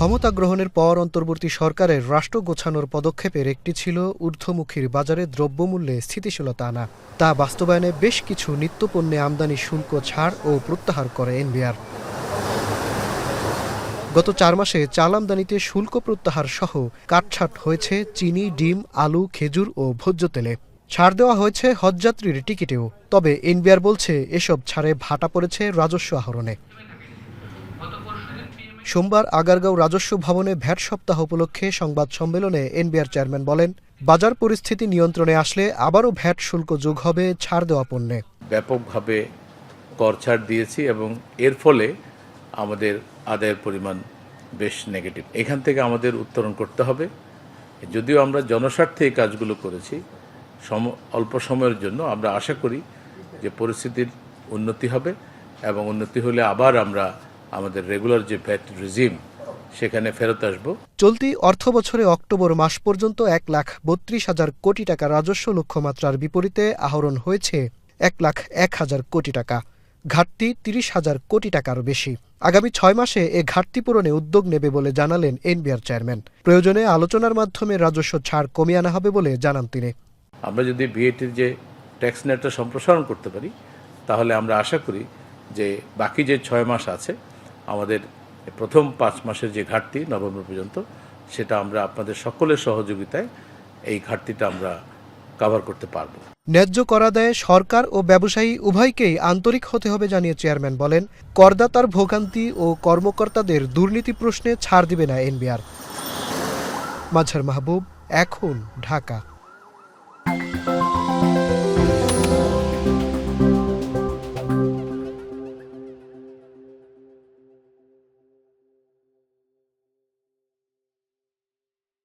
ক্ষমতা গ্রহণের পর অন্তর্বর্তী সরকারের রাষ্ট্র গোছানোর পদক্ষেপের একটি ছিল ঊর্ধ্বমুখীর বাজারে দ্রব্যমূল্যে স্থিতিশীলতা আনা। তা বাস্তবায়নে বেশ কিছু নিত্যপণ্যে আমদানি শুল্ক ছাড় ও প্রত্যাহার করে এনবিআর। গত ৪ মাসে চাল আমদানিতে শুল্ক প্রত্যাহার সহ কাটছাঁট হয়েছে চিনি, ডিম, আলু, খেজুর ও ভোজ্য তেলে। ছাড় দেওয়া হয়েছে হজযাত্রীর টিকিটেও। তবে এনবিআর বলছে এসব ছাড়ে ভাটা পড়েছে রাজস্ব আহরণে। সোমবার আগারগাঁও রাজস্ব ভবনে ভ্যাট সপ্তাহ উপলক্ষে সংবাদ সম্মেলনে এনবিআর চেয়ারম্যান বলেন, বাজার পরিস্থিতি নিয়ন্ত্রণে আসলে আবারও ভ্যাট শুল্ক যোগ হবে ছাড় দেওয়া পণ্যে। ব্যাপকভাবে কর ছাড় দিয়েছি এবং এর ফলে আমাদের আদায়ের পরিমাণ বেশ নেগেটিভ। এখান থেকে আমাদের উত্তরণ করতে হবে। যদিও আমরা জনস্বার্থে এই কাজগুলো করেছি, অল্প সময়ের জন্য আমরা আশা করি যে পরিস্থিতির উন্নতি হবে এবং উন্নতি হলে আবার আমরা আমাদের রেগুলার যে ভ্যাট রেজিম সেখানে ফেরত আসব। চলতি অর্থবছরে অক্টোবর মাস পর্যন্ত ১,৩২,০০০ কোটি টাকা রাজস্ব লক্ষ্যমাত্রার বিপরীতে আহরণ হয়েছে ১,০১,০০০ কোটি টাকা। ঘাটতি ৩০,০০০ কোটি টাকারও বেশি। আগামী ৬ মাসে এ ঘাটতি পূরণে উদ্যোগ নেবে বলে জানালেন এনবিআর চেয়ারম্যান। প্রয়োজনে আলোচনার মাধ্যমে রাজস্ব ছাড় কমিয়ে আনা হবে বলে জানান তিনি। আমরা যদি ভিএটির যে ট্যাক্স নেটটা সম্প্রসারণ করতে পারি তাহলে আমরা আশা করি যে বাকি যে ৬ মাস আছে আমাদের প্রথম ৫ মাসের যে ঘাটতি নভেম্বর পর্যন্ত সেটা আমরা আপনাদের সকলের সহযোগিতায় এই ঘাটতিটা আমরা কভার করতে পারব। ন্যায্য কর আদায়ে সরকার ও ব্যবসায়ী উভয়কেই আন্তরিক হতে হবে জানিয়ে চেয়ারম্যান বলেন, করদাতার ভোগান্তি ও কর্মকর্তাদের দুর্নীতি প্রশ্নে ছাড় দিবে না এনবিআর। মাজহার মাহবুব, এখন, ঢাকা।